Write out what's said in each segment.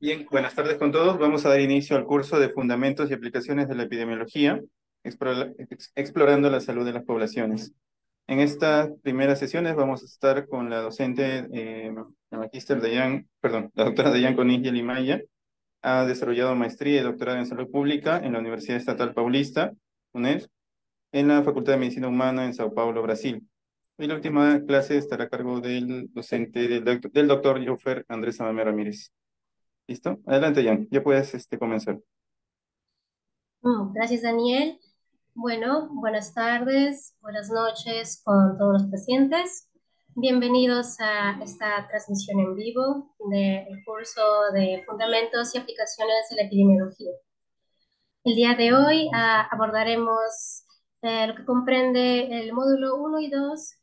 Bien, buenas tardes con todos. Vamos a dar inicio al curso de Fundamentos y Aplicaciones de la Epidemiología, explorando la salud de las poblaciones. En estas primeras sesiones vamos a estar con la docente, la magíster la doctora Dayan Coniglia Limaya. Ha desarrollado maestría y doctorado en salud pública en la Universidad Estatal Paulista, UNED, en la Facultad de Medicina Humana en Sao Paulo, Brasil. Y la última clase estará a cargo del docente, del doctor Jofer Andrés Amame Ramírez. ¿Listo? Adelante, Jan. Ya puedes comenzar. Gracias, Daniel. Bueno, buenas tardes, buenas noches con todos los presentes. Bienvenidos a esta transmisión en vivo del curso de Fundamentos y Aplicaciones de la Epidemiología. El día de hoy abordaremos lo que comprende el módulo 1 y 2,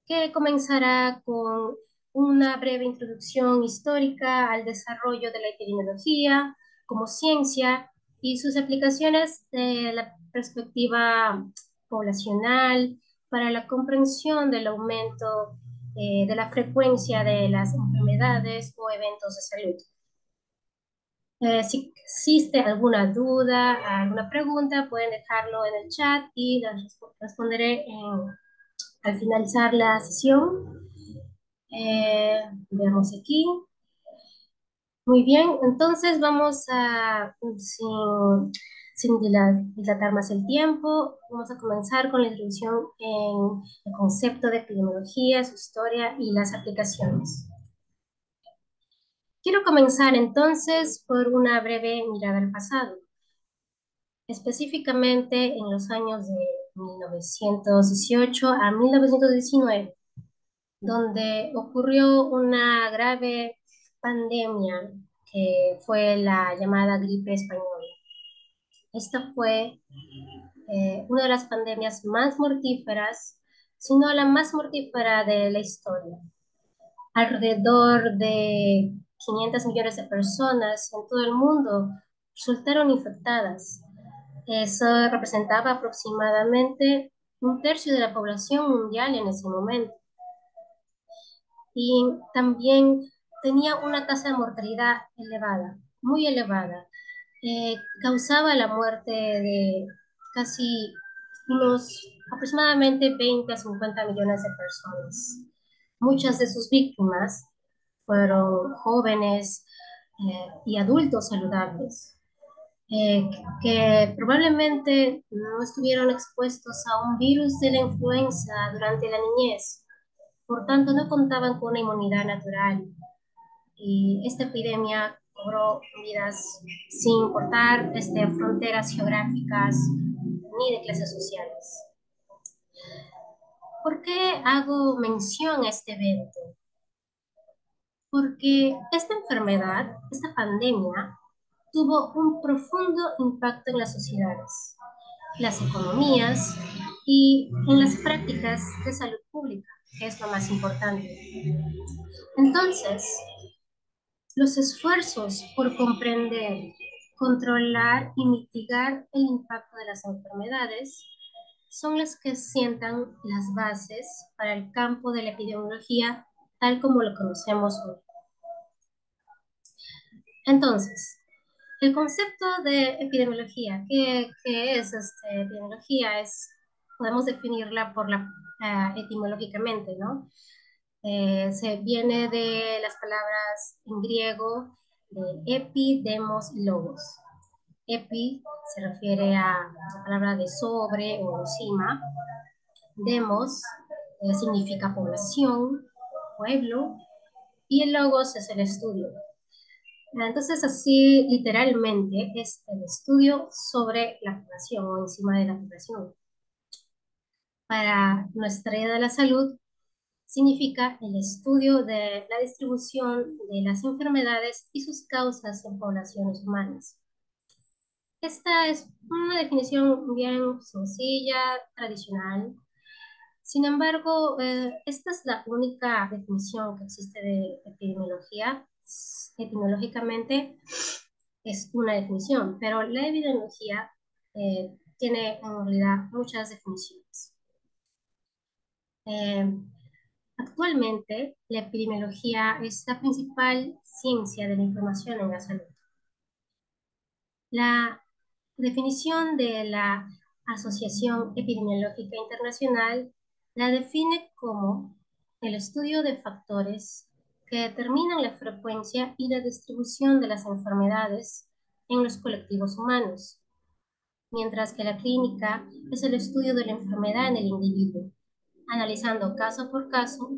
que comenzará con una breve introducción histórica al desarrollo de la epidemiología como ciencia y sus aplicaciones de la perspectiva poblacional para la comprensión del aumento de la frecuencia de las enfermedades o eventos de salud. Si existe alguna duda, alguna pregunta, pueden dejarlo en el chat y las responderé al finalizar la sesión. Eh, Veamos aquí. Muy bien, entonces vamos sin dilatar más el tiempo, vamos a comenzar con la introducción en el concepto de epidemiología, su historia y las aplicaciones. Quiero comenzar entonces por una breve mirada al pasado, específicamente en los años de 1918 a 1919, donde ocurrió una grave pandemia que fue la llamada gripe española. Esta fue una de las pandemias más mortíferas, si no la más mortífera de la historia. Alrededor de 500 millones de personas en todo el mundo resultaron infectadas. Eso representaba aproximadamente un tercio de la población mundial en ese momento. Y también tenía una tasa de mortalidad elevada, muy elevada. Causaba la muerte de casi unos aproximadamente 20 a 50 millones de personas. Muchas de sus víctimas fueron jóvenes y adultos saludables, eh, que probablemente no estuvieron expuestos a un virus de la influenza durante la niñez, por tanto no contaban con una inmunidad natural y esta epidemia cobró vidas sin importar fronteras geográficas ni de clases sociales. ¿Por qué hago mención a este evento? Porque esta enfermedad, esta pandemia, tuvo un profundo impacto en las sociedades, las economías y en las prácticas de salud pública, que es lo más importante. Entonces, los esfuerzos por comprender, controlar y mitigar el impacto de las enfermedades son los que sientan las bases para el campo de la epidemiología tal como lo conocemos hoy. Entonces, el concepto de epidemiología, ¿qué es epidemiología? Podemos definirla etimológicamente, ¿no? Se viene de las palabras en griego de epi, demos y logos. Epi se refiere a la palabra de sobre o encima. Demos significa población, pueblo, y el logos es el estudio. Entonces, así literalmente es el estudio sobre la población o encima de la población. Para nuestra área de la salud, significa el estudio de la distribución de las enfermedades y sus causas en poblaciones humanas. Esta es una definición bien sencilla, tradicional. Sin embargo, esta es la única definición que existe de epidemiología. Etimológicamente es una definición, pero la epidemiología tiene en realidad muchas definiciones. Eh, Actualmente, la epidemiología es la principal ciencia de la información en la salud. La definición de la Asociación Epidemiológica Internacional la define como el estudio de factores que determinan la frecuencia y la distribución de las enfermedades en los colectivos humanos, mientras que la clínica es el estudio de la enfermedad en el individuo. Analizando caso por caso,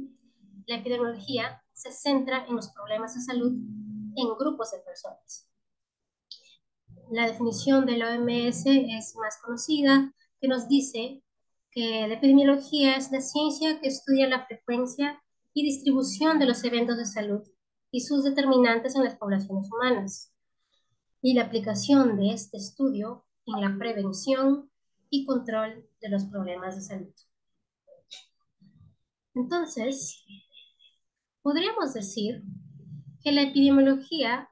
la epidemiología se centra en los problemas de salud en grupos de personas. La definición de la OMS es más conocida, que nos dice que la epidemiología es la ciencia que estudia la frecuencia y distribución de los eventos de salud y sus determinantes en las poblaciones humanas, y la aplicación de este estudio en la prevención y control de los problemas de salud. Entonces, podríamos decir que la epidemiología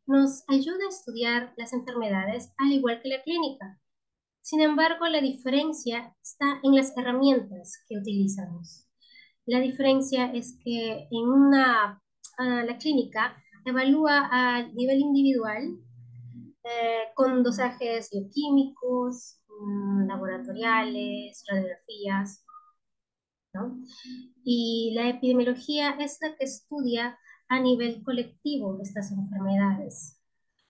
nos ayuda a estudiar las enfermedades al igual que la clínica. Sin embargo, la diferencia está en las herramientas que utilizamos. La diferencia es que la clínica evalúa a nivel individual con dosajes bioquímicos, laboratoriales, radiografías, ¿no? Y la epidemiología es la que estudia a nivel colectivo estas enfermedades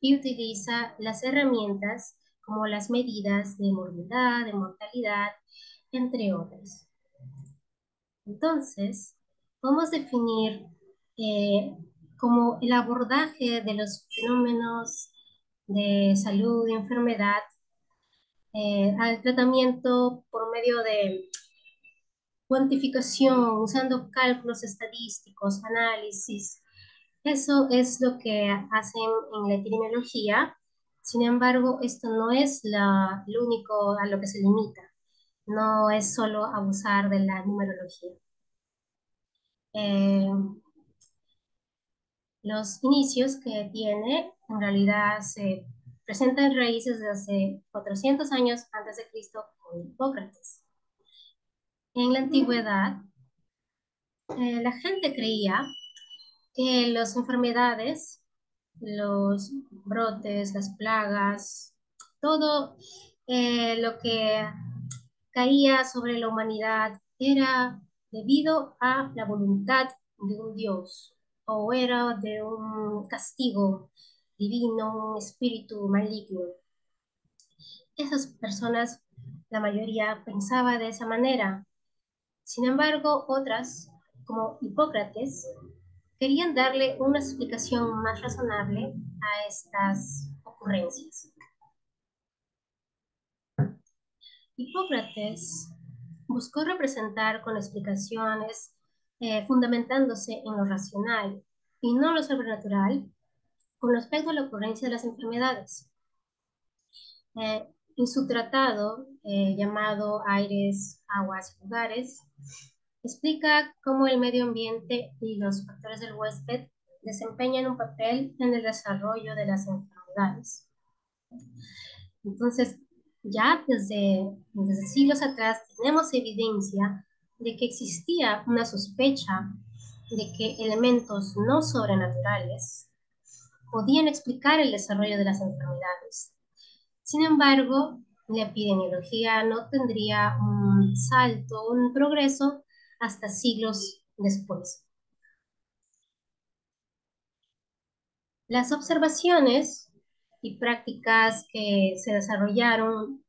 y utiliza las herramientas como las medidas de morbidad, de mortalidad, entre otras. Entonces, podemos definir eh, como el abordaje de los fenómenos de salud y enfermedad al tratamiento por medio de cuantificación, usando cálculos estadísticos, análisis. Eso es lo que hacen en la epidemiología. Sin embargo, esto no es lo único a lo que se limita. No es solo abusar de la numerología. Eh, los inicios que tiene en realidad se presentan raíces de hace 400 años antes de Cristo con Hipócrates. En la antigüedad, la gente creía que las enfermedades, los brotes, las plagas, todo lo que caía sobre la humanidad era debido a la voluntad de un Dios o era de un castigo divino, un espíritu maligno. Esas personas, la mayoría, pensaba de esa manera. Sin embargo, otras, como Hipócrates, querían darle una explicación más razonable a estas ocurrencias. Hipócrates buscó representar con explicaciones fundamentándose en lo racional y no lo sobrenatural con respecto a la ocurrencia de las enfermedades. En su tratado llamado Aires, Aguas y Lugares, explica cómo el medio ambiente y los factores del huésped desempeñan un papel en el desarrollo de las enfermedades. Entonces, ya desde siglos atrás tenemos evidencia de que existía una sospecha de que elementos no sobrenaturales podían explicar el desarrollo de las enfermedades. Sin embargo, la epidemiología no tendría un salto, un progreso hasta siglos después. Las observaciones y prácticas que se desarrollaron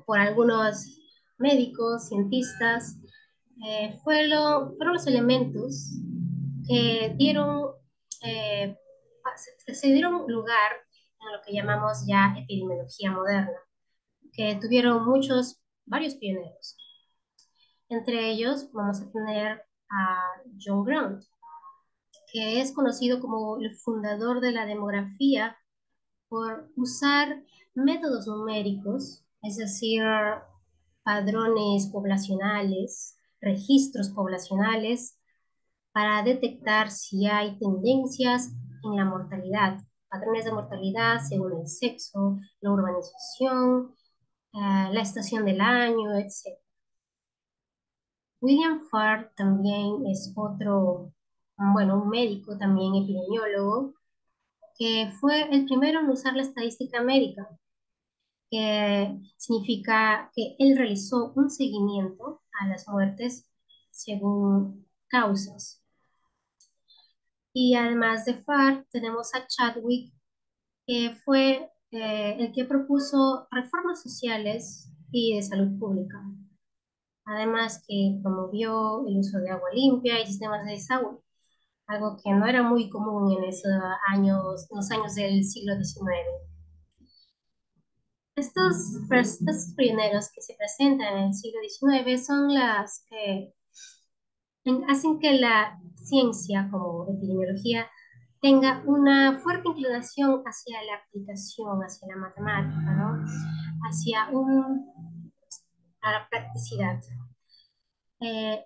por algunos médicos, cientistas, fueron los elementos que se dieron lugar en lo que llamamos ya epidemiología moderna, que tuvieron varios pioneros. Entre ellos vamos a tener a John Grant, que es conocido como el fundador de la demografía por usar métodos numéricos, es decir, padrones poblacionales, registros poblacionales, para detectar si hay tendencias en la mortalidad, patrones de mortalidad según el sexo, la urbanización, la estación del año, etc. William Farr también es otro, bueno, un médico, también epidemiólogo, que fue el primero en usar la estadística médica, que significa que él realizó un seguimiento a las muertes según causas. Y además de Farr, tenemos a Chadwick, que fue el que propuso reformas sociales y de salud pública. Además que promovió el uso de agua limpia y sistemas de desagüe, algo que no era muy común en esos años, en los años del siglo XIX. Estos pioneros que se presentan en el siglo XIX son las que hacen que la ciencia como epidemiología tenga una fuerte inclinación hacia la aplicación, hacia la matemática, ¿no? Hacia a la practicidad. Eh,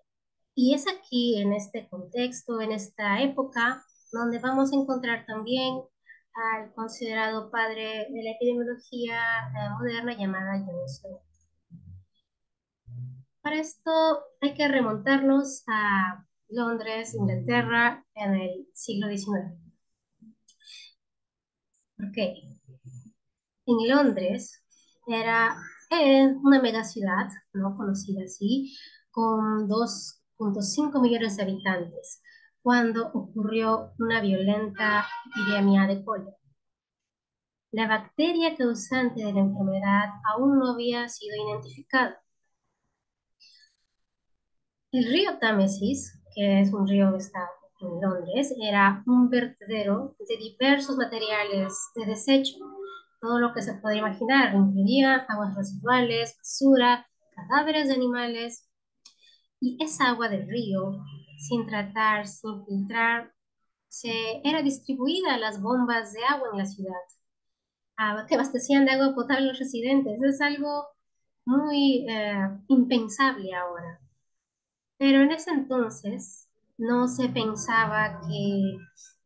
y es aquí, en este contexto, en esta época, donde vamos a encontrar también al considerado padre de la epidemiología moderna llamada John Snow. Para esto hay que remontarnos a Londres, Inglaterra, en el siglo XIX. ¿Por qué? En Londres era una megaciudad, no conocida así, con 2,5 millones de habitantes, cuando ocurrió una violenta epidemia de cólera. La bacteria causante de la enfermedad aún no había sido identificada. El río Támesis, que es un río que está en Londres, era un vertedero de diversos materiales de desecho. Todo lo que se puede imaginar, incluía aguas residuales, basura, cadáveres de animales. Y esa agua del río, sin tratar, sin filtrar, era distribuida a las bombas de agua en la ciudad, que abastecían de agua potable a los residentes. Es algo muy impensable ahora. Pero en ese entonces no se pensaba que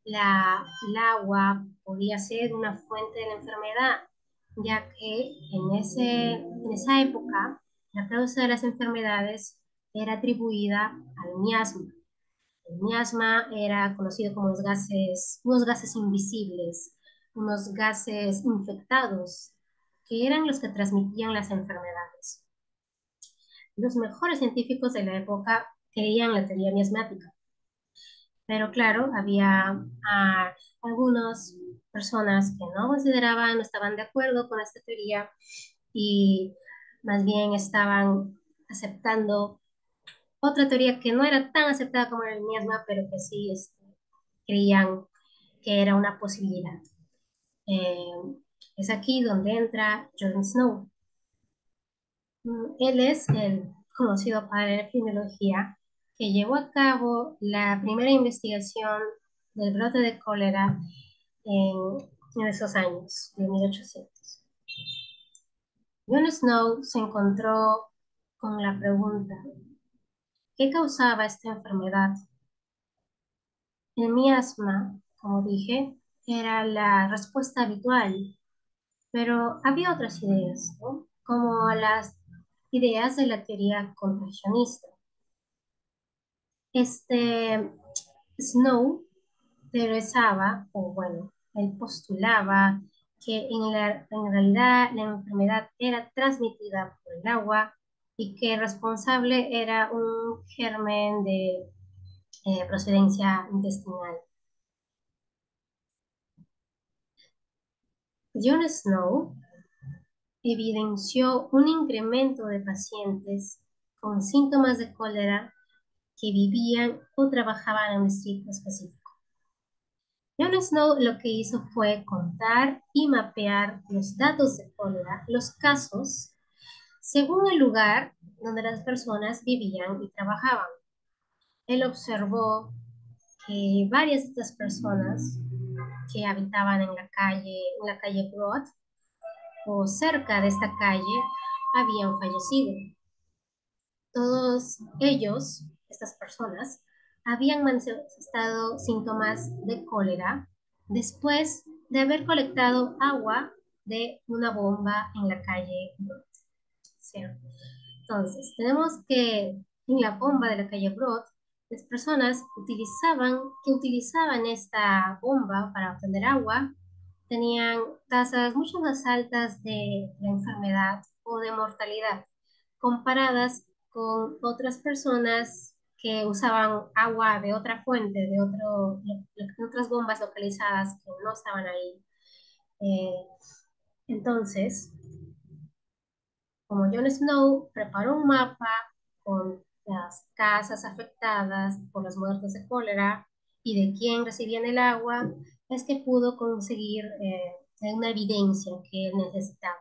el agua podía ser una fuente de la enfermedad, ya que en esa época la causa de las enfermedades era atribuida al miasma. El miasma era conocido como unos gases invisibles, unos gases infectados, que eran los que transmitían las enfermedades. Los mejores científicos de la época creían la teoría miasmática, pero claro, había algunas personas que no consideraban, no estaban de acuerdo con esta teoría y más bien estaban aceptando otra teoría que no era tan aceptada como el miasma, pero que sí creían que era una posibilidad. Eh, es aquí donde entra John Snow. Él es el conocido padre de la epidemiología que llevó a cabo la primera investigación del brote de cólera en esos años, de 1800. John Snow se encontró con la pregunta, ¿qué causaba esta enfermedad? El miasma, como dije, era la respuesta habitual, pero había otras ideas, ¿no? Como las ideas de la teoría contagianista. Este Snow teorizaba, o bueno, él postulaba que en realidad la enfermedad era transmitida por el agua y que el responsable era un germen de procedencia intestinal. John Snow evidenció un incremento de pacientes con síntomas de cólera que vivían o trabajaban en un distrito específico. Jon Snow lo que hizo fue contar y mapear los datos de cólera, los casos, según el lugar donde las personas vivían y trabajaban. Él observó que varias de estas personas que habitaban en la calle Broad o cerca de esta calle, habían fallecido. Todos ellos, estas personas, habían manifestado síntomas de cólera después de haber colectado agua de una bomba en la calle. ¿Cierto? Entonces, tenemos que en la bomba de la calle Broad, las personas que utilizaban esta bomba para obtener agua tenían tasas mucho más altas de la enfermedad o de mortalidad comparadas con otras personas que usaban agua de otra fuente, de otras bombas localizadas que no estaban ahí. Eh, entonces, como Jon Snow preparó un mapa con las casas afectadas por las muertes de cólera y de quién recibían el agua, es que pudo conseguir una evidencia que él necesitaba.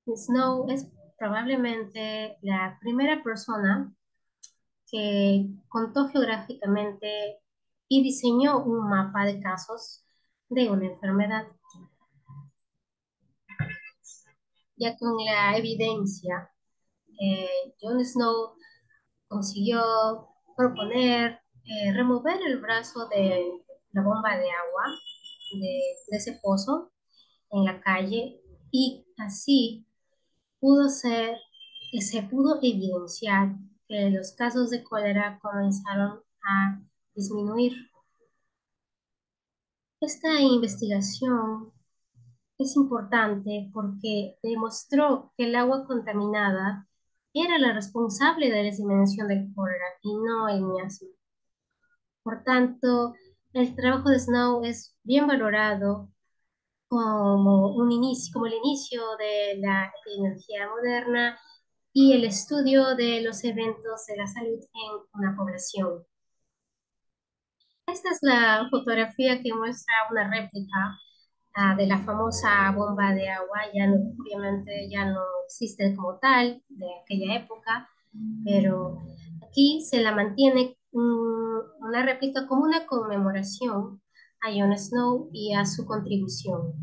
Snow es probablemente la primera persona que contó geográficamente y diseñó un mapa de casos de una enfermedad. Ya con la evidencia, Jon Snow consiguió proponer remover el brazo de la bomba de agua de ese pozo en la calle y así pudo ser, se pudo evidenciar que los casos de cólera comenzaron a disminuir. Esta investigación es importante porque demostró que el agua contaminada era la responsable de la diseminación del cólera y no el miasma. Por tanto, el trabajo de Snow es bien valorado como el inicio de la epidemiología moderna y el estudio de los eventos de la salud en una población. Esta es la fotografía que muestra una réplica de la famosa bomba de agua. Obviamente ya no existe como tal de aquella época, pero aquí se la mantiene una réplica como una conmemoración a Jon Snow y a su contribución,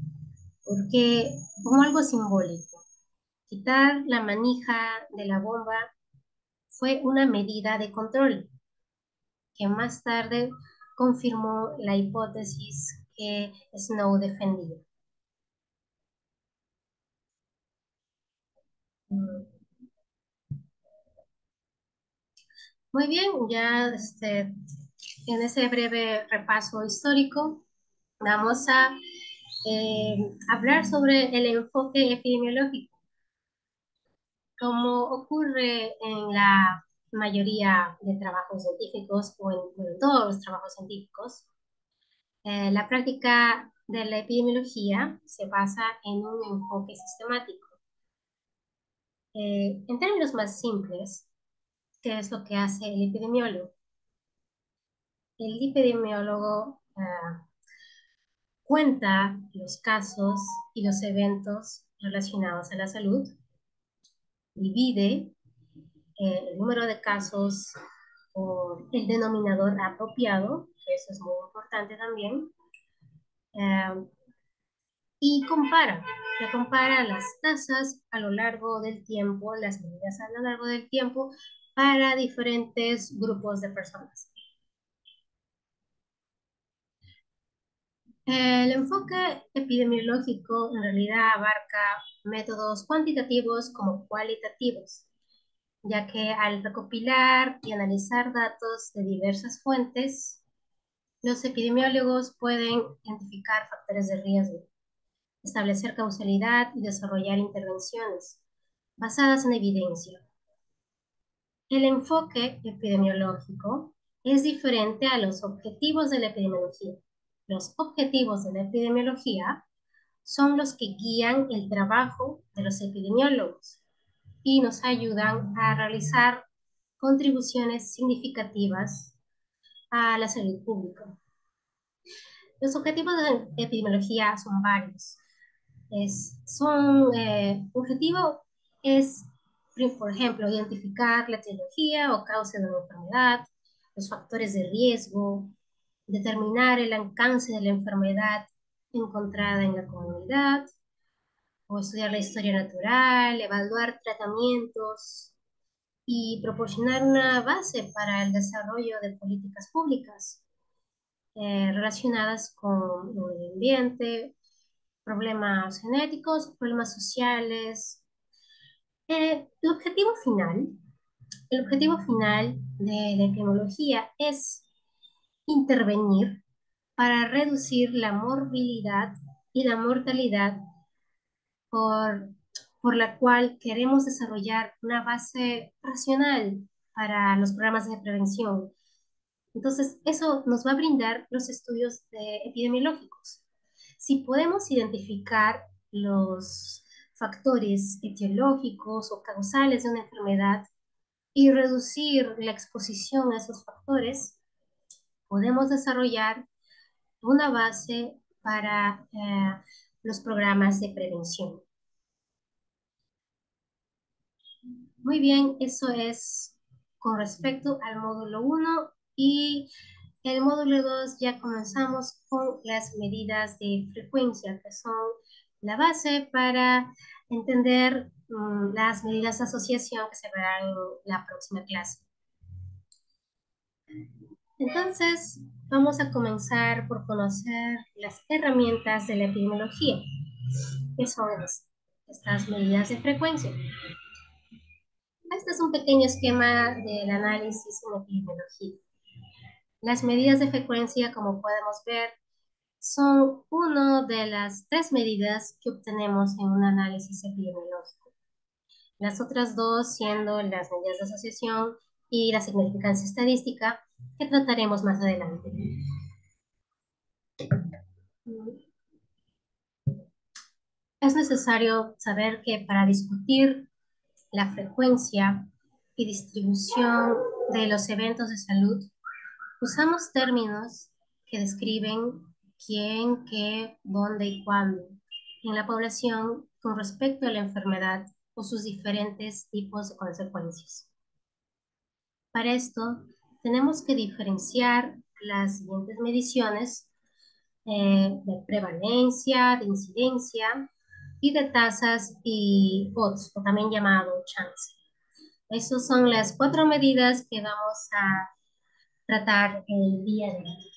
porque como algo simbólico, quitar la manija de la bomba fue una medida de control que más tarde confirmó la hipótesis que Snow defendía. Mm, Muy bien, ya en ese breve repaso histórico vamos a hablar sobre el enfoque epidemiológico. Como ocurre en la mayoría de trabajos científicos o en todos los trabajos científicos, la práctica de la epidemiología se basa en un enfoque sistemático. En términos más simples, ¿qué es lo que hace el epidemiólogo? El epidemiólogo cuenta los casos y los eventos relacionados a la salud, divide el número de casos por el denominador apropiado, que eso es muy importante también, eh, y compara las tasas a lo largo del tiempo, las medidas a lo largo del tiempo para diferentes grupos de personas. El enfoque epidemiológico en realidad abarca métodos cuantitativos como cualitativos, ya que al recopilar y analizar datos de diversas fuentes, los epidemiólogos pueden identificar factores de riesgo, establecer causalidad y desarrollar intervenciones basadas en evidencia. El enfoque epidemiológico es diferente a los objetivos de la epidemiología. Los objetivos de la epidemiología son los que guían el trabajo de los epidemiólogos y nos ayudan a realizar contribuciones significativas a la salud pública. Los objetivos de la epidemiología son varios. Objetivo es, por ejemplo, identificar la etiología o causa de una enfermedad, los factores de riesgo, determinar el alcance de la enfermedad encontrada en la comunidad, o estudiar la historia natural, evaluar tratamientos y proporcionar una base para el desarrollo de políticas públicas relacionadas con el medio ambiente, problemas genéticos, problemas sociales. El objetivo final El objetivo final de la epidemiología es intervenir para reducir la morbilidad y la mortalidad por, por la cual queremos desarrollar una base racional para los programas de prevención. Entonces, eso nos va a brindar los estudios epidemiológicos. Si podemos identificar los factores etiológicos o causales de una enfermedad y reducir la exposición a esos factores, podemos desarrollar una base para los programas de prevención. Muy bien, eso es con respecto al módulo 1 y el módulo 2 ya comenzamos con las medidas de frecuencia, que son la base para entender las medidas de asociación que se verán en la próxima clase. Entonces, vamos a comenzar por conocer las herramientas de la epidemiología, que son estas medidas de frecuencia. Este es un pequeño esquema del análisis en epidemiología. Las medidas de frecuencia, como podemos ver, son una de las tres medidas que obtenemos en un análisis epidemiológico. Las otras dos siendo las medidas de asociación y la significancia estadística, que trataremos más adelante. Es necesario saber que para discutir la frecuencia y distribución de los eventos de salud, usamos términos que describen quién, qué, dónde y cuándo en la población con respecto a la enfermedad o sus diferentes tipos de consecuencias. Para esto, tenemos que diferenciar las siguientes mediciones de prevalencia, de incidencia y de tasas y odds, o también llamado chance. Esas son las cuatro medidas que vamos a tratar el día de hoy.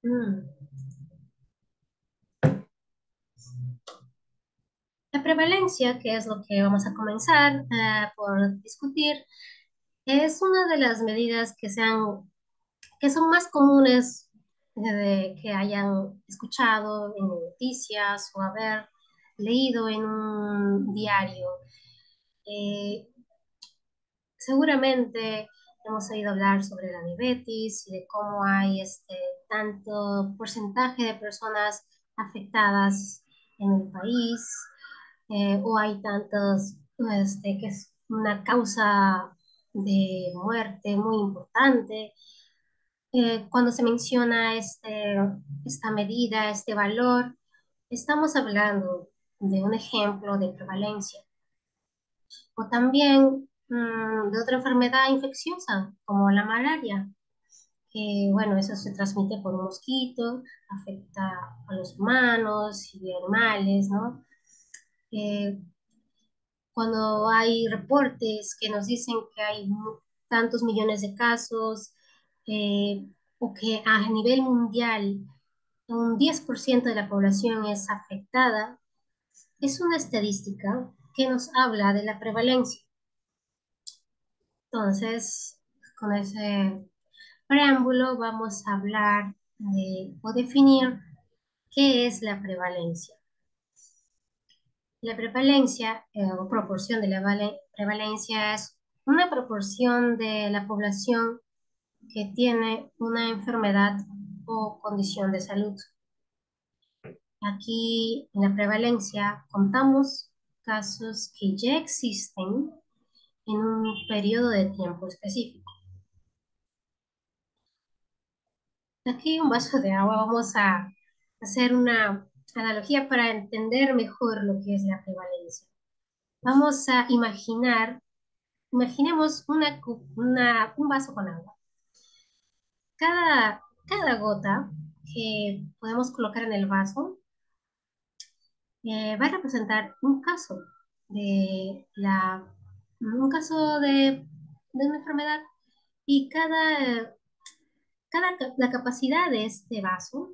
Mm. La prevalencia, que es lo que vamos a comenzar por discutir, es una de las medidas que son más comunes de que hayan escuchado en noticias o haber leído en un diario. Eh, Seguramente hemos oído hablar sobre la diabetes y de cómo hay tanto porcentaje de personas afectadas en el país, o hay tantos, que es una causa de muerte muy importante. Cuando se menciona esta medida, este valor, estamos hablando de un ejemplo de prevalencia. O también de otra enfermedad infecciosa, como la malaria, que bueno, eso se transmite por un mosquito, afecta a los humanos y animales, ¿no? Eh, Cuando hay reportes que nos dicen que hay tantos millones de casos, eh, o que a nivel mundial un 10% de la población es afectada, es una estadística que nos habla de la prevalencia. Entonces, con ese preámbulo vamos a hablar o definir qué es la prevalencia. La prevalencia o proporción de la prevalencia es una proporción de la población que tiene una enfermedad o condición de salud. Aquí en la prevalencia contamos casos que ya existen en un periodo de tiempo específico. Aquí un vaso de agua, vamos a hacer una analogía para entender mejor lo que es la prevalencia. Vamos a imaginemos un vaso con agua. Cada gota que podemos colocar en el vaso va a representar un caso de una enfermedad, y la capacidad de este vaso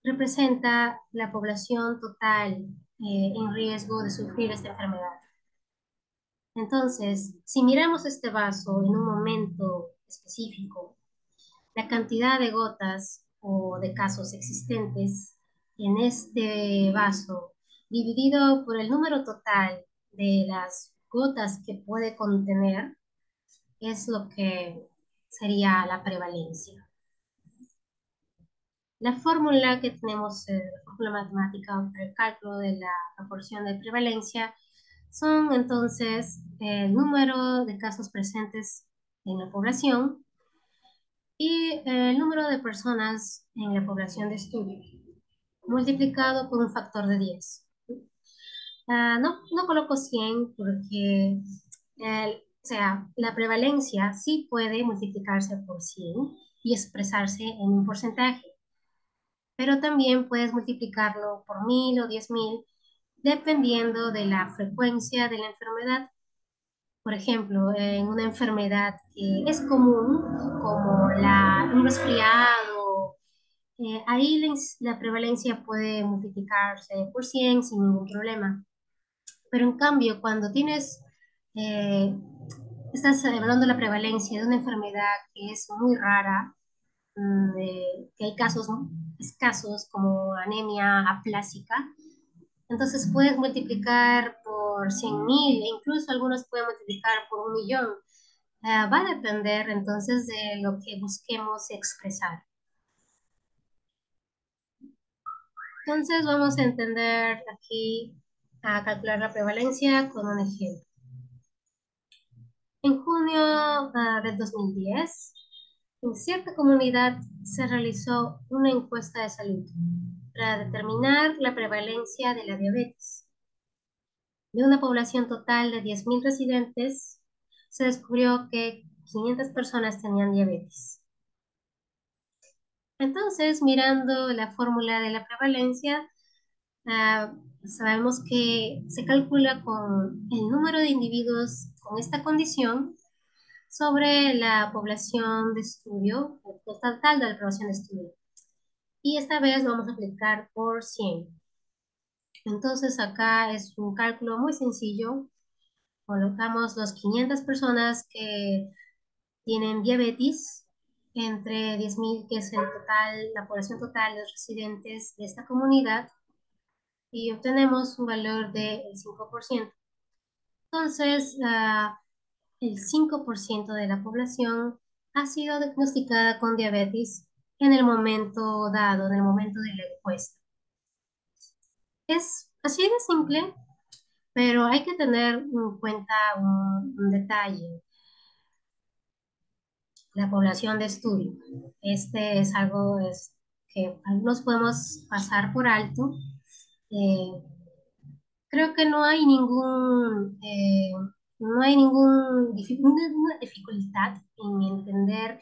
representa la población total en riesgo de sufrir esta enfermedad. Entonces, si miramos este vaso en un momento específico, la cantidad de gotas o de casos existentes en este vaso, dividido por el número total de las gotas que puede contener, es lo que sería la prevalencia. La fórmula que tenemos, la fórmula matemática para el cálculo de la proporción de prevalencia, son entonces el número de casos presentes en la población y el número de personas en la población de estudio, multiplicado por un factor de 10. No coloco 100 porque o sea, la prevalencia sí puede multiplicarse por 100 y expresarse en un porcentaje, pero también puedes multiplicarlo por 1000 o 10.000 dependiendo de la frecuencia de la enfermedad. Por ejemplo, en una enfermedad que es común, como un resfriado, ahí la prevalencia puede multiplicarse por 100 sin ningún problema. Pero en cambio, cuando eh, estás evaluando la prevalencia de una enfermedad que es muy rara, que hay casos escasos como anemia aplásica, entonces puedes multiplicar por 100.000 e incluso algunos pueden multiplicar por 1.000.000. Va a depender entonces de lo que busquemos expresar. Entonces vamos a entender aquí a calcular la prevalencia con un ejemplo. En junio del 2010, en cierta comunidad se realizó una encuesta de salud para determinar la prevalencia de la diabetes. De una población total de 10.000 residentes, se descubrió que 500 personas tenían diabetes. Entonces, mirando la fórmula de la prevalencia, ah, sabemos que se calcula con el número de individuos con esta condición sobre la población de estudio, el total de la población de estudio. Y esta vez lo vamos a aplicar por 100. Entonces acá es un cálculo muy sencillo. Colocamos los 500 personas que tienen diabetes entre 10.000, que es el total, la población total de los residentes de esta comunidad, y obtenemos un valor del 5%. Entonces, el 5% de la población ha sido diagnosticada con diabetes en el momento dado, en el momento de la encuesta. Es así de simple, pero hay que tener en cuenta un detalle: la población de estudio. Este es algo que algunos podemos pasar por alto. Eh, Creo que no hay ninguna dificultad en entender,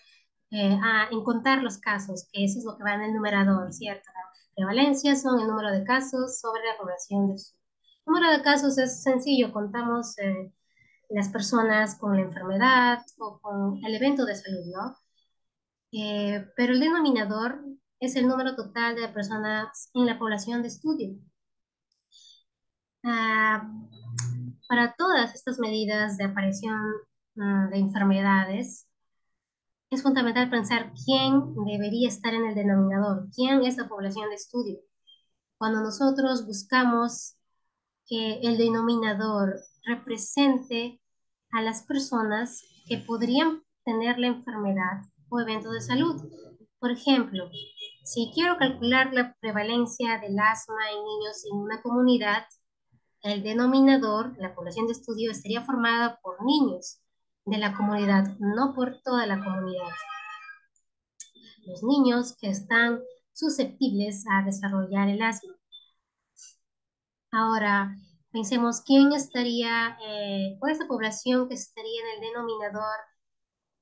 en contar los casos, que eso es lo que va en el numerador, ¿cierto? La prevalencia son el número de casos sobre la población de estudio. El número de casos es sencillo, contamos las personas con la enfermedad o con el evento de salud, ¿no? Pero el denominador es el número total de personas en la población de estudio. Ah, para todas estas medidas de aparición de enfermedades, es fundamental pensar quién debería estar en el denominador, quién es la población de estudio. Cuando nosotros buscamos que el denominador represente a las personas que podrían tener la enfermedad o evento de salud. Por ejemplo, si quiero calcular la prevalencia del asma en niños en una comunidad, el denominador, la población de estudio, estaría formada por niños de la comunidad, no por toda la comunidad. Los niños que están susceptibles a desarrollar el asma. Ahora, pensemos cuál es la población que estaría en el denominador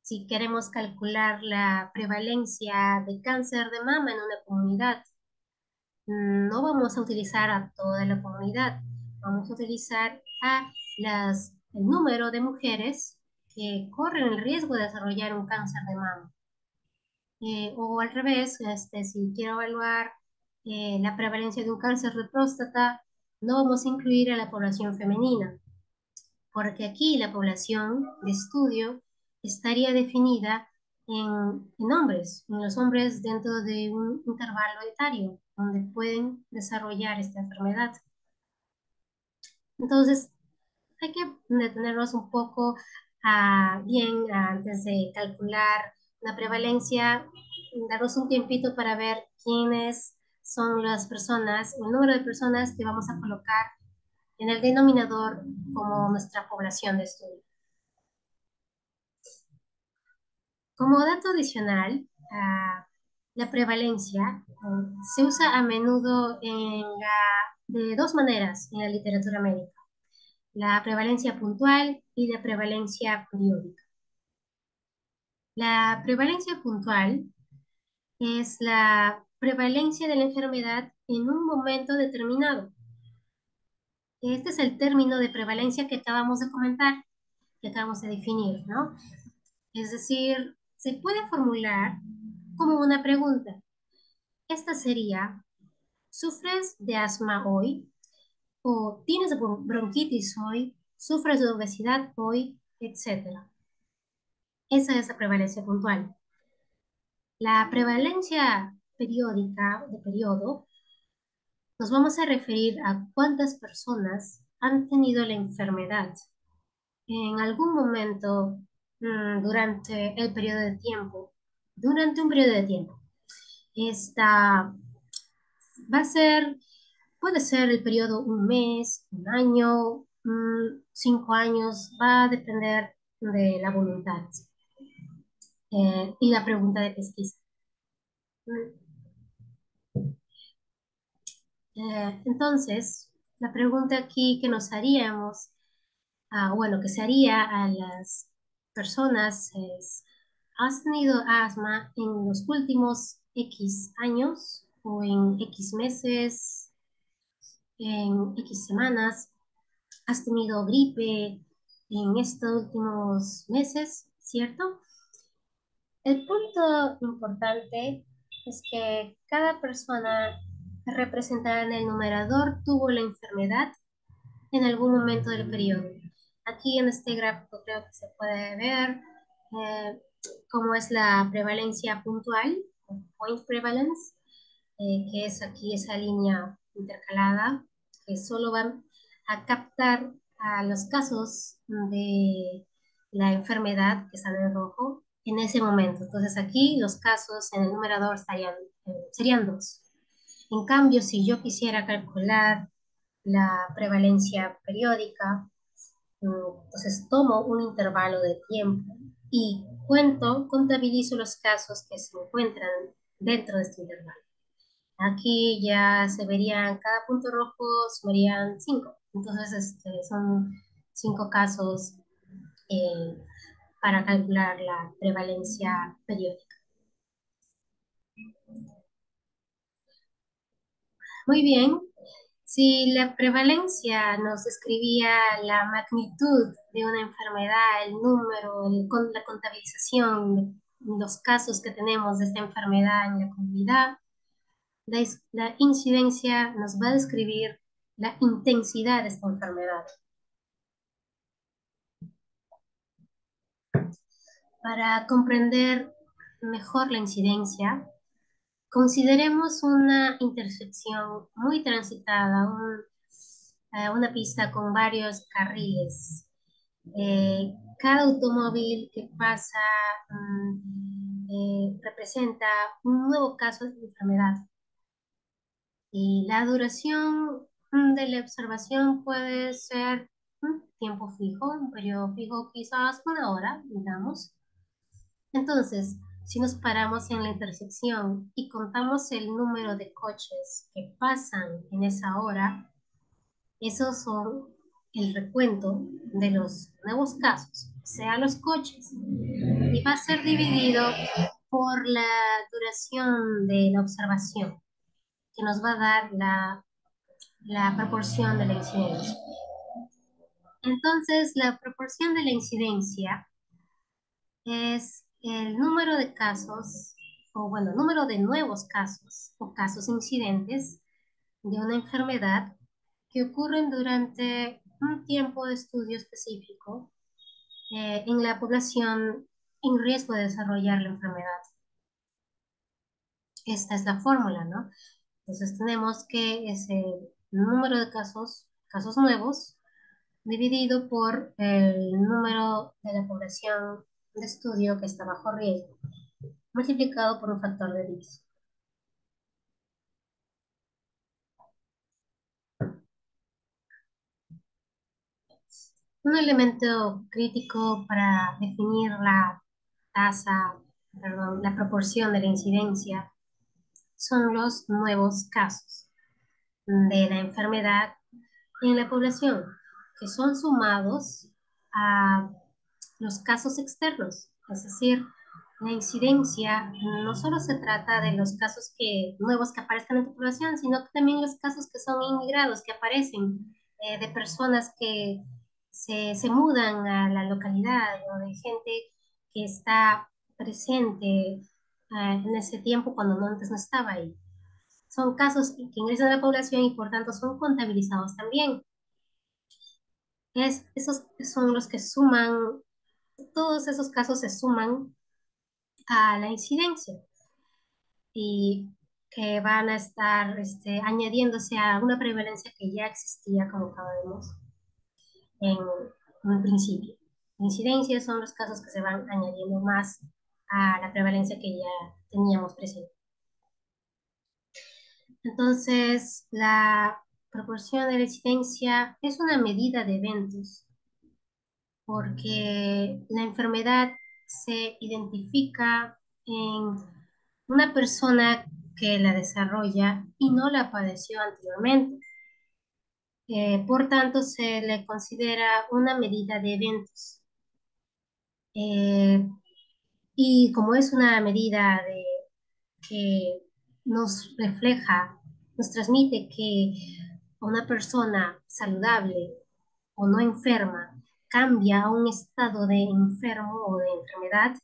si queremos calcular la prevalencia de cáncer de mama en una comunidad. No vamos a utilizar a toda la comunidad, vamos a utilizar el número de mujeres que corren el riesgo de desarrollar un cáncer de mama. O al revés, si quiero evaluar la prevalencia de un cáncer de próstata, No vamos a incluir a la población femenina, porque aquí la población de estudio estaría definida en hombres, en los hombres dentro de un intervalo etario donde pueden desarrollar esta enfermedad. Entonces, hay que detenernos un poco bien antes de calcular la prevalencia, darnos un tiempito para ver quiénes son las personas, el número de personas que vamos a colocar en el denominador como nuestra población de estudio. Como dato adicional, la prevalencia se usa a menudo de dos maneras en la literatura médica: la prevalencia puntual y la prevalencia periódica. La prevalencia puntual es la prevalencia de la enfermedad en un momento determinado. Este es el término de prevalencia que acabamos de comentar, que acabamos de definir, ¿no? Es decir, se puede formular como una pregunta. Esta sería: ¿sufres de asma hoy? ¿O tienes bronquitis hoy? ¿Sufres de obesidad hoy? Etcétera. Esa es la prevalencia puntual. La prevalencia periódica de periodo, nos vamos a referir a cuántas personas han tenido la enfermedad en algún momento durante el periodo de tiempo, durante un periodo de tiempo. Esta va a ser, puede ser el periodo un mes, un año, 5 años, va a depender de la voluntad y la pregunta de pesquisa. Entonces, la pregunta aquí que nos haríamos, bueno, que se haría a las personas es: ¿has tenido asma en los últimos X años o en X meses, en X semanas? ¿Has tenido gripe en estos últimos meses, cierto? El punto importante es que cada persona representada en el numerador tuvo la enfermedad en algún momento del periodo. Aquí en este gráfico creo que se puede ver eh, cómo es la prevalencia puntual, point prevalence, que es aquí esa línea intercalada, que solo van a captar a los casos de la enfermedad que están en rojo en ese momento. Entonces aquí los casos en el numerador serían dos. En cambio, si yo quisiera calcular la prevalencia periódica, entonces tomo un intervalo de tiempo y contabilizo los casos que se encuentran dentro de este intervalo. Aquí ya se verían, cada punto rojo sumarían 5. Entonces, son 5 casos eh, para calcular la prevalencia periódica. Muy bien. Si la prevalencia nos describía la magnitud de una enfermedad, el número, la contabilización de los casos que tenemos de esta enfermedad en la comunidad, la incidencia nos va a describir la intensidad de esta enfermedad. Para comprender mejor la incidencia, consideremos una intersección muy transitada, una pista con varios carriles. Cada automóvil que pasa representa un nuevo caso de enfermedad. Y la duración de la observación puede ser un tiempo fijo, un periodo fijo, quizás 1 hora, digamos. Entonces, si nos paramos en la intersección y contamos el número de coches que pasan en esa hora, esos son el recuento de los nuevos casos, o sea, los coches, y va a ser dividido por la duración de la observación, que nos va a dar la proporción de la incidencia. Entonces, la proporción de la incidencia es el número de casos, o bueno, número de nuevos casos o casos incidentes de una enfermedad que ocurren durante un tiempo de estudio específico en la población en riesgo de desarrollar la enfermedad. Esta es la fórmula, ¿no? Entonces tenemos que ese número de casos nuevos, dividido por el número de la población de estudio que está bajo riesgo, multiplicado por un factor de 10. Un elemento crítico para definir la tasa, perdón, la proporción de la incidencia son los nuevos casos de la enfermedad en la población, que son sumados a los casos externos. Es decir, la incidencia no solo se trata de los casos nuevos que aparezcan en tu población, sino que también los casos que son inmigrados, que aparecen de personas que se mudan a la localidad o de gente que está presente en ese tiempo cuando antes no estaba ahí. Son casos que ingresan a la población y por tanto son contabilizados también. Esos son los que suman, todos esos casos se suman a la incidencia y que van a estar añadiéndose a una prevalencia que ya existía, como sabemos, en un principio. La incidencia son los casos que se van añadiendo más a la prevalencia que ya teníamos presente. Entonces, la proporción de la incidencia es una medida de eventos porque la enfermedad se identifica en una persona que la desarrolla y no la padeció anteriormente. Por tanto, se le considera una medida de eventos. Eh, y como es una medida que nos refleja, nos transmite que una persona saludable o no enferma cambia a un estado de enfermo o de enfermedad,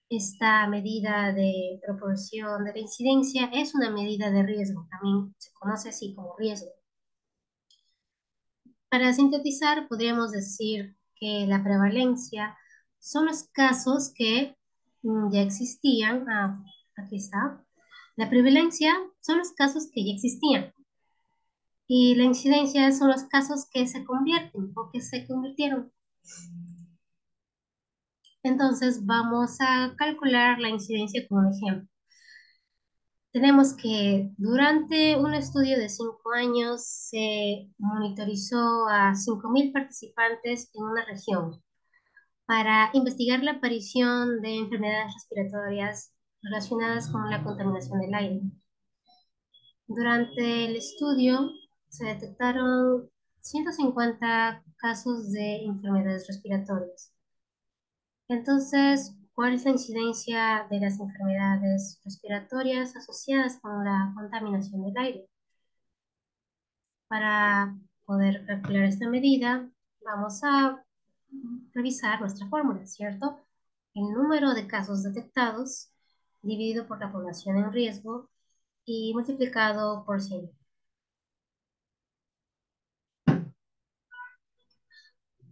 esta medida de proporción de la incidencia es una medida de riesgo, también se conoce así como riesgo. Para sintetizar, podríamos decir que la prevalencia son los casos que ya existían. Aquí está. La prevalencia son los casos que ya existían y la incidencia son los casos que se convierten o que se convirtieron. Entonces vamos a calcular la incidencia con un ejemplo. Tenemos que durante un estudio de 5 años se monitorizó a 5.000 participantes en una región para investigar la aparición de enfermedades respiratorias relacionadas con la contaminación del aire. Durante el estudio se detectaron 150 casos de enfermedades respiratorias. Entonces, ¿cuál es la incidencia de las enfermedades respiratorias asociadas con la contaminación del aire? Para poder calcular esta medida, vamos a revisar nuestra fórmula, ¿cierto? El número de casos detectados dividido por la población en riesgo y multiplicado por 100.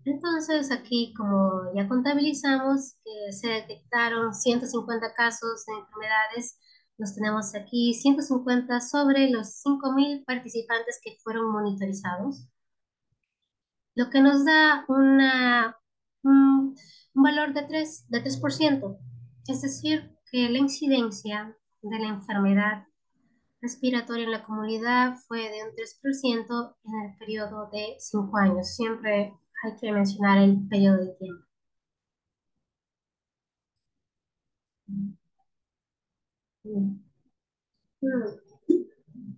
Entonces, aquí, como ya contabilizamos que se detectaron 150 casos de enfermedades, los tenemos aquí 150 sobre los 5.000 participantes que fueron monitorizados, lo que nos da un valor de 3%. Es decir, que la incidencia de la enfermedad respiratoria en la comunidad fue de un 3% en el periodo de 5 años. Siempre hay que mencionar el periodo de tiempo.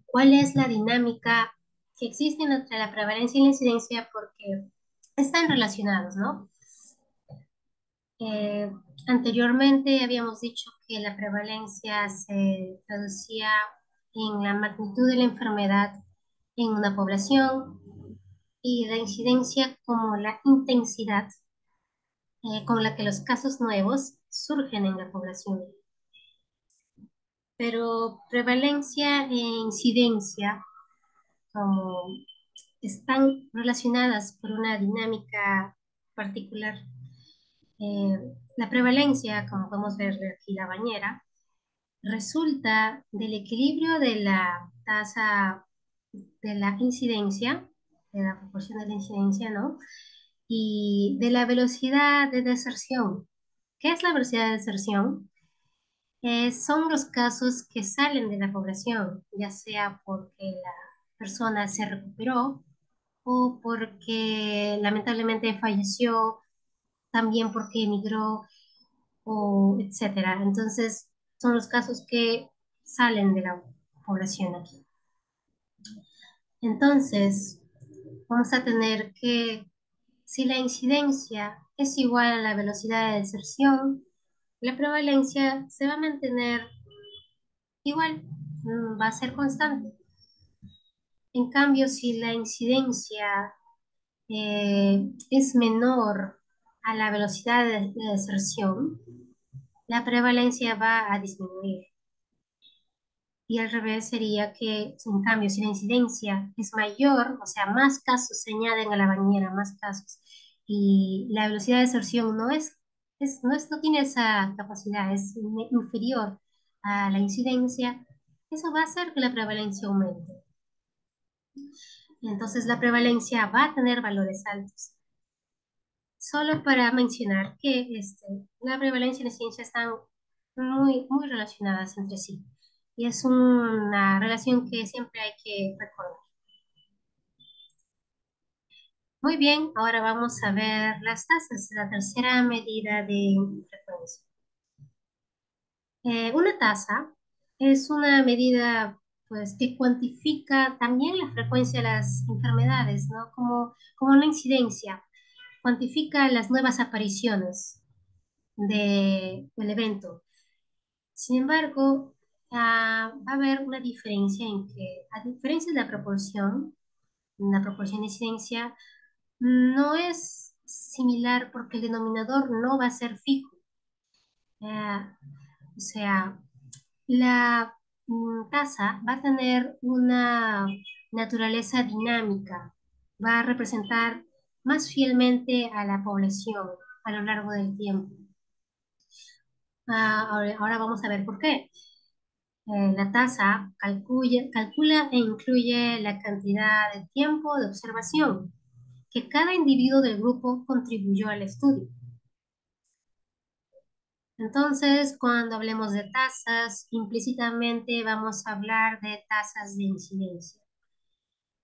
¿Cuál es la dinámica que existe entre la prevalencia y la incidencia? Porque están relacionados, ¿no? Eh, Anteriormente habíamos dicho que la prevalencia se traducía en la magnitud de la enfermedad en una población y la incidencia como la intensidad con la que los casos nuevos surgen en la población. Pero prevalencia e incidencia como están relacionadas por una dinámica particular. La prevalencia, como podemos ver aquí la bañera, resulta del equilibrio de la tasa de la incidencia, de la proporción de la incidencia, ¿no? Y de la velocidad de deserción. ¿Qué es la velocidad de deserción? Son los casos que salen de la población, ya sea porque la persona se recuperó o porque lamentablemente falleció, también porque emigró o etcétera. Entonces, son los casos que salen de la población aquí. Entonces, vamos a tener que, si la incidencia es igual a la velocidad de deserción, la prevalencia se va a mantener igual, va a ser constante. En cambio, si la incidencia es menor a la velocidad de deserción, la prevalencia va a disminuir. Y al revés sería que, en cambio, si la incidencia es mayor, o sea, más casos se añaden a la bañera, más casos, y la velocidad de absorción no tiene esa capacidad, es inferior a la incidencia, eso va a hacer que la prevalencia aumente. Entonces, la prevalencia va a tener valores altos. Solo para mencionar que la prevalencia y la incidencia están muy relacionadas entre sí. Y es una relación que siempre hay que recordar. Muy bien, ahora vamos a ver las tasas, la tercera medida de frecuencia. Una tasa es una medida pues, que cuantifica también la frecuencia de las enfermedades, ¿no? Como la incidencia, cuantifica las nuevas apariciones del evento. Sin embargo, va a haber una diferencia en que, a diferencia de la proporción de incidencia no es similar porque el denominador no va a ser fijo. O sea, la tasa va a tener una naturaleza dinámica, va a representar más fielmente a la población a lo largo del tiempo. Ahora vamos a ver por qué. La tasa calcula e incluye la cantidad de tiempo de observación que cada individuo del grupo contribuyó al estudio. Entonces, cuando hablemos de tasas, implícitamente vamos a hablar de tasas de incidencia.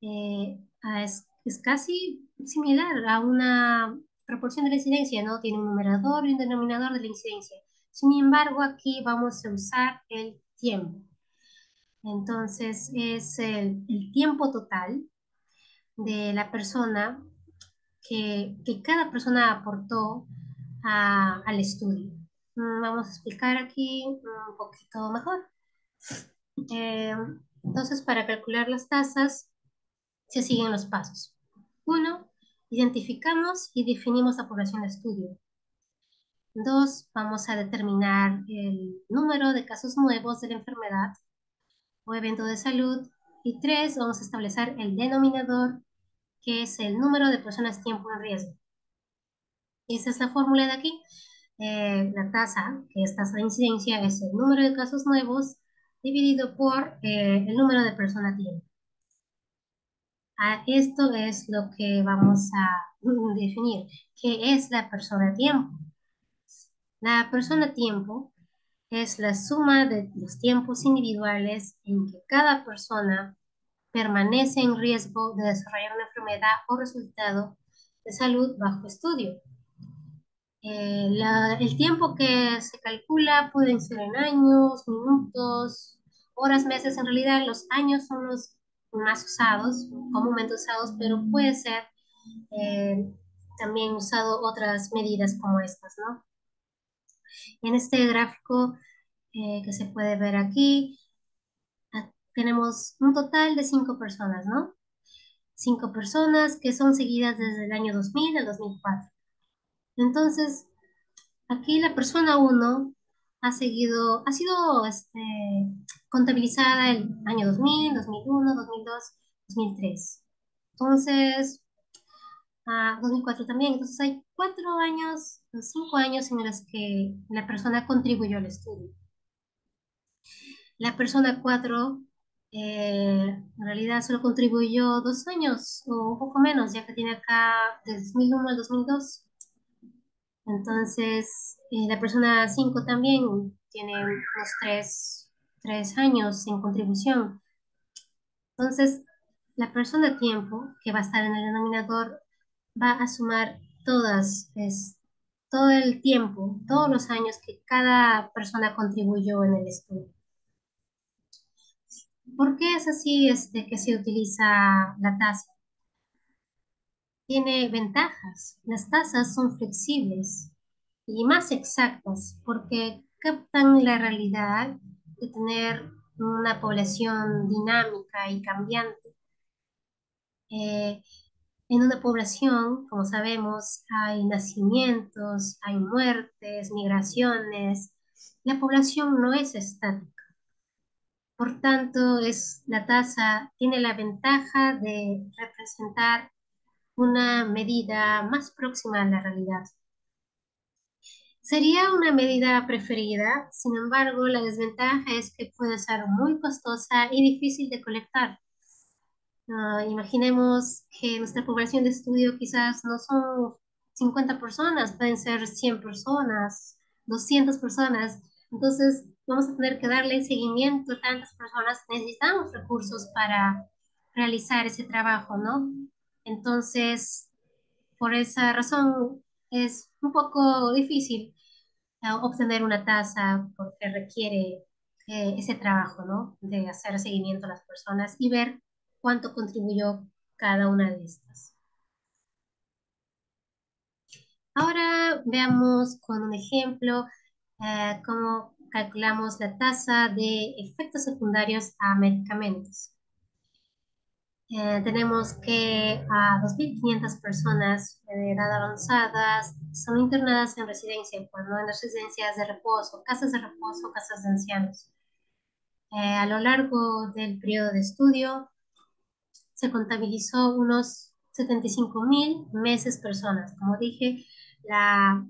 Es casi similar a una proporción de la incidencia, ¿no? Tiene un numerador y un denominador de la incidencia. Sin embargo, aquí vamos a usar el tiempo. Entonces, es el tiempo total de la persona que cada persona aportó al estudio. Vamos a explicar aquí un poquito mejor. Eh, entonces, para calcular las tasas, se siguen los pasos. Uno, identificamos y definimos la población de estudio. Dos, vamos a determinar el número de casos nuevos de la enfermedad o evento de salud. Y tres, vamos a establecer el denominador, que es el número de personas tiempo en riesgo. Esa es la fórmula de aquí. La tasa, que es tasa de incidencia, es el número de casos nuevos dividido por el número de personas tiempo. Esto es lo que vamos a definir. ¿Qué es la persona tiempo? La persona tiempo es la suma de los tiempos individuales en que cada persona permanece en riesgo de desarrollar una enfermedad o resultado de salud bajo estudio. El tiempo que se calcula pueden ser en años, minutos, horas, meses. En realidad, los años son los más usados, comúnmente usados, pero puede ser eh, también usado otras medidas como estas, ¿no? En este gráfico que se puede ver aquí, tenemos un total de 5 personas, ¿no? 5 personas que son seguidas desde el año 2000 al 2004. Entonces, aquí la persona uno ha sido contabilizada el año 2000, 2001, 2002, 2003. Entonces, 2004 también. Entonces hay 4 años, 5 años en los que la persona contribuyó al estudio. La persona 4, en realidad solo contribuyó 2 años o un poco menos, ya que tiene acá de 2001 al 2002. Entonces, la persona 5 también tiene unos 3 años en contribución. Entonces, la persona tiempo que va a estar en el denominador va a sumar todo el tiempo, todos los años que cada persona contribuyó en el estudio. ¿Por qué es así que se utiliza la tasa? Tiene ventajas. Las tasas son flexibles y más exactas porque captan la realidad de tener una población dinámica y cambiante. Eh, en una población, como sabemos, hay nacimientos, hay muertes, migraciones. La población no es estática. Por tanto, la tasa tiene la ventaja de representar una medida más próxima a la realidad. Sería una medida preferida, sin embargo, la desventaja es que puede ser muy costosa y difícil de colectar. Imaginemos que nuestra población de estudio quizás no son 50 personas, pueden ser 100 personas, 200 personas. Entonces, vamos a tener que darle seguimiento a tantas personas. Necesitamos recursos para realizar ese trabajo, ¿no? Entonces, por esa razón es un poco difícil obtener una tasa porque requiere ese trabajo, ¿no? De hacer seguimiento a las personas y ver cuánto contribuyó cada una de estas. Ahora veamos con un ejemplo cómo calculamos la tasa de efectos secundarios a medicamentos. Tenemos que a 2.500 personas de edad avanzada son internadas en residencia, pues, ¿no? En las residencias de reposo, casas de ancianos. A lo largo del periodo de estudio se contabilizó unos 75.000 meses personas. Como dije, la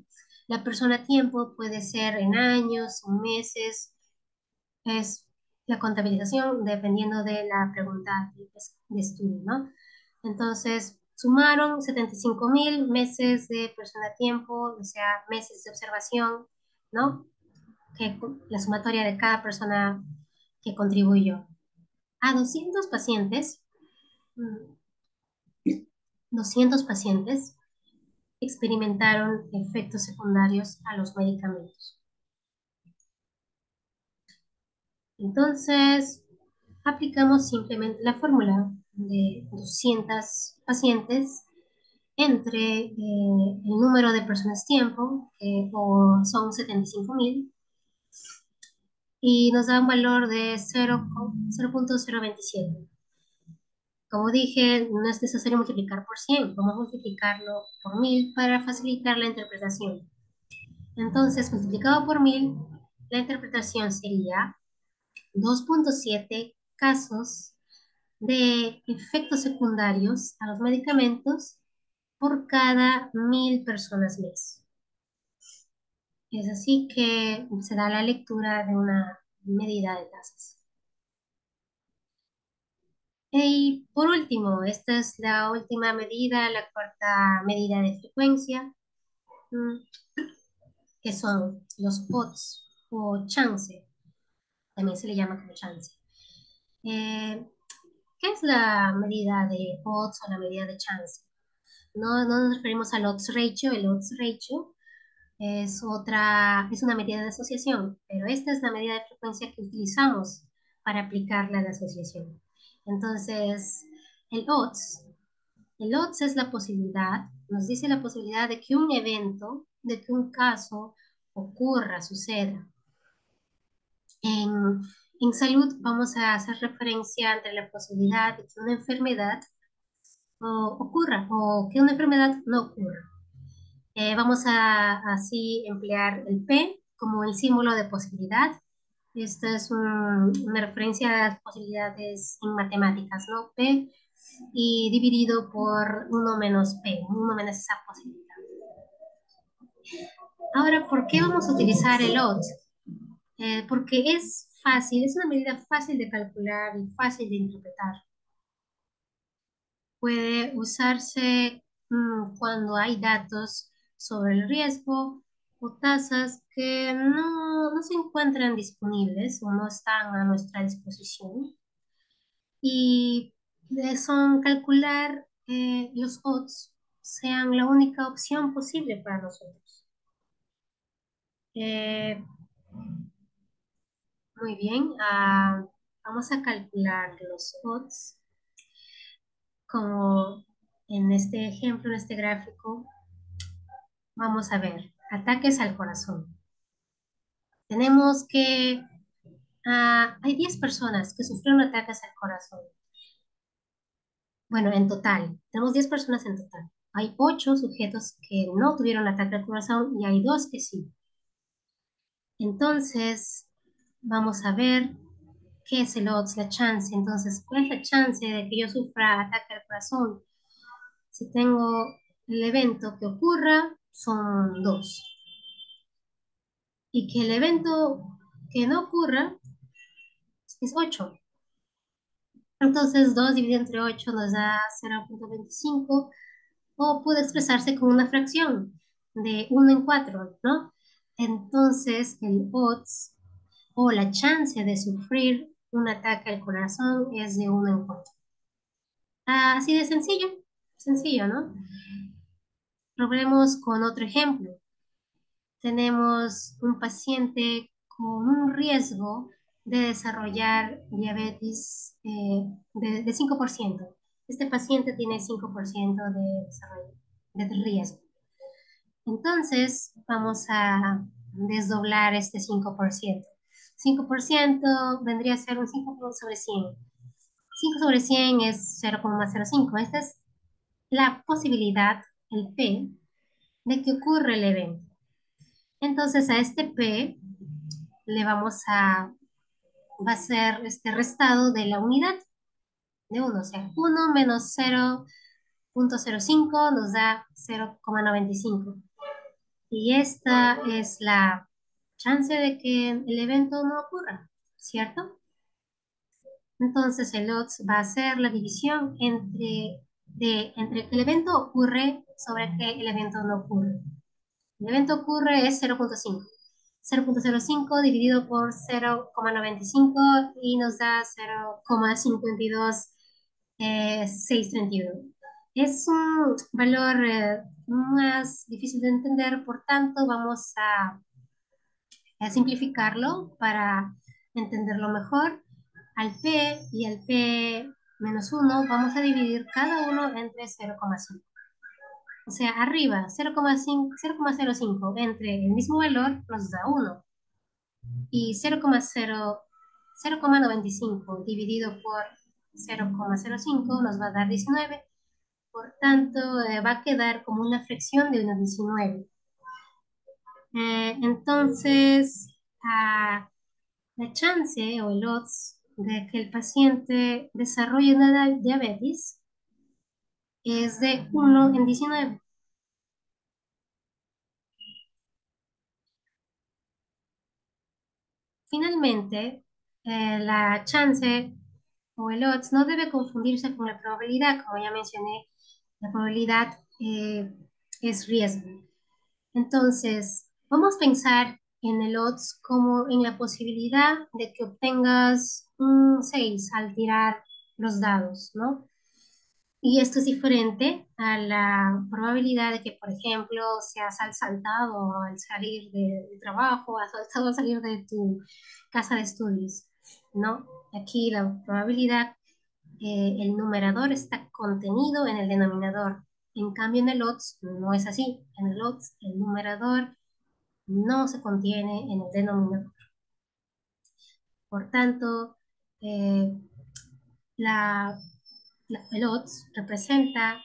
persona a tiempo puede ser en años, en meses, es la contabilización dependiendo de la pregunta de estudio, ¿no? Entonces, sumaron 75.000 meses de persona a tiempo, o sea, meses de observación, ¿no? Que la sumatoria de cada persona que contribuyó. A 200 pacientes, 200 pacientes experimentaron efectos secundarios a los medicamentos. Entonces, aplicamos simplemente la fórmula de 200 pacientes entre el número de personas tiempo, que son 75.000, y nos da un valor de 0.027. Como dije, no es necesario multiplicar por 100, vamos a multiplicarlo por 1000 para facilitar la interpretación. Entonces, multiplicado por 1000, la interpretación sería 2.7 casos de efectos secundarios a los medicamentos por cada 1000 personas mes. Es así que se da la lectura de una medida de tasas. Y por último, esta es la última medida, la cuarta medida de frecuencia, mm, que son los odds o chance, también se le llama como chance. Eh, ¿Qué es la medida de odds o la medida de chance? No nos referimos al odds ratio. El odds ratio es una medida de asociación, pero esta es la medida de frecuencia que utilizamos para aplicarla a la asociación. Entonces, el odds, el odds es la posibilidad, nos dice la posibilidad de que un evento, de que un caso ocurra, suceda. En, en salud vamos a hacer referencia entre la posibilidad de que una enfermedad ocurra o que una enfermedad no ocurra. Vamos a así emplear el P como el símbolo de posibilidad. Esta es una referencia a las posibilidades en matemáticas, ¿no? P y dividido por uno menos P, uno menos esa posibilidad. Ahora, ¿por qué vamos a utilizar el odds? Porque es fácil, es una medida fácil de calcular y fácil de interpretar. Puede usarse cuando hay datos sobre el riesgo o tasas que no se encuentran disponibles o no están a nuestra disposición. Y son calcular los odds sean la única opción posible para nosotros. Eh, Muy bien, vamos a calcular los odds como en este ejemplo, en este gráfico. Vamos a ver, ataques al corazón. Tenemos que, hay 10 personas que sufrieron ataques al corazón. Bueno, en total, tenemos 10 personas en total. Hay 8 sujetos que no tuvieron ataque al corazón y hay 2 que sí. Entonces, vamos a ver qué es el odds, la chance. Entonces, ¿cuál es la chance de que yo sufra ataque al corazón? Si tengo el evento que ocurra, son 2. Y que el evento que no ocurra es 8. Entonces, 2 dividido entre 8 nos da 0,25 o puede expresarse con una fracción de 1 en 4, ¿no? Entonces, el odds o la chance de sufrir un ataque al corazón es de 1 en 4. Así de sencillo, sencillo, ¿no? Probemos con otro ejemplo. Tenemos un paciente con un riesgo de desarrollar diabetes de 5%. Este paciente tiene 5% de desarrollo de riesgo. Entonces, vamos a desdoblar este 5%. 5% vendría a ser un 5 sobre 100. 5 sobre 100 es 0,05. Esta es la posibilidad, el P, de que ocurra el evento. Entonces, a este P le va a ser este restado de la unidad de 1. O sea, 1 menos 0,05 nos da 0,95. Y esta es la chance de que el evento no ocurra, ¿cierto? Entonces el odds va a ser la división entre que el evento ocurre sobre que el evento no ocurre. El evento ocurre es 0,5. 0,05 dividido por 0,95 y nos da 0,52631. Es un valor más difícil de entender, por tanto vamos a simplificarlo para entenderlo mejor. Al P y al P menos 1 vamos a dividir cada uno entre 0,5. O sea, arriba 0,5, 0,05 entre el mismo valor nos da 1 y 0,95 dividido por 0,05 nos va a dar 19. Por tanto, va a quedar como una fracción de 1,19. Entonces, la chance o el odds de que el paciente desarrolle una diabetes es de 1 en 19. Finalmente, la chance o el odds no debe confundirse con la probabilidad. Como ya mencioné, la probabilidad es riesgo. Entonces, vamos a pensar en el odds como en la posibilidad de que obtengas un 6 al tirar los dados, ¿no? Y esto es diferente a la probabilidad de que, por ejemplo, seas asaltado al salir del trabajo, asaltado al salir de tu casa de estudios, ¿no? Aquí la probabilidad, el numerador está contenido en el denominador. En cambio, en el odds no es así. En el odds, el numerador no se contiene en el denominador. Por tanto, eh, el odds representa,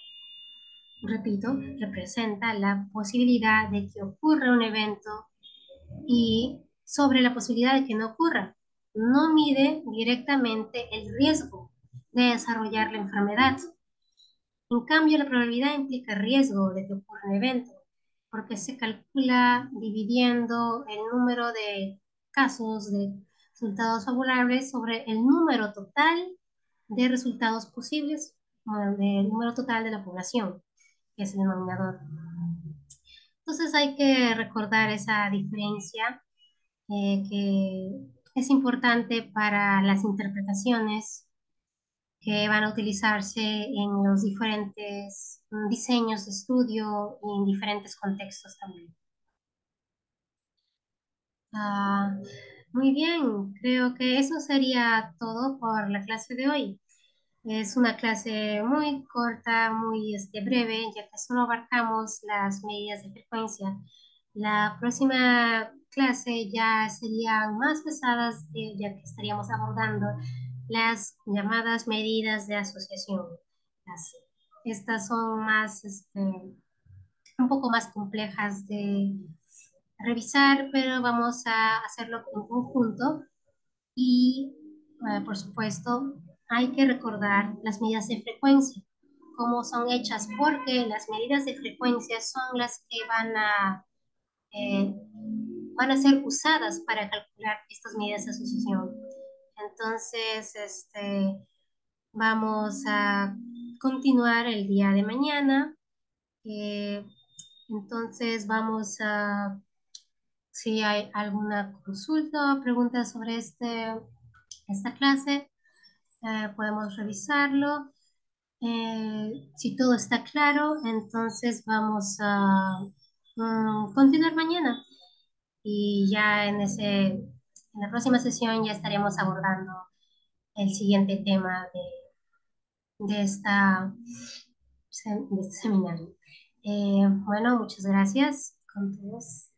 repito, representa la posibilidad de que ocurra un evento y sobre la posibilidad de que no ocurra. No mide directamente el riesgo. de desarrollar la enfermedad. En cambio, la probabilidad implica riesgo de que ocurra un evento, porque se calcula dividiendo el número de casos de resultados favorables sobre el número total de resultados posibles, bueno, del número total de la población, que es el denominador. Entonces hay que recordar esa diferencia que es importante para las interpretaciones que van a utilizarse en los diferentes diseños de estudio y en diferentes contextos también. Ah, muy bien, creo que eso sería todo por la clase de hoy. Es una clase muy corta, muy breve, ya que solo abarcamos las medidas de frecuencia. La próxima clase ya serían más pesadas, ya que estaríamos abordando las llamadas medidas de asociación. Las- Estas son más, un poco más complejas de revisar, pero vamos a hacerlo en conjunto y, por supuesto, hay que recordar las medidas de frecuencia, cómo son hechas, porque las medidas de frecuencia son las que eh, van a ser usadas para calcular estas medidas de asociación. Entonces, vamos a continuar el día de mañana. Eh, entonces, si hay alguna consulta o pregunta sobre esta clase, podemos revisarlo. Si todo está claro, entonces vamos a continuar mañana y ya en la próxima sesión ya estaremos abordando el siguiente tema de este seminario. Bueno, muchas gracias con todos.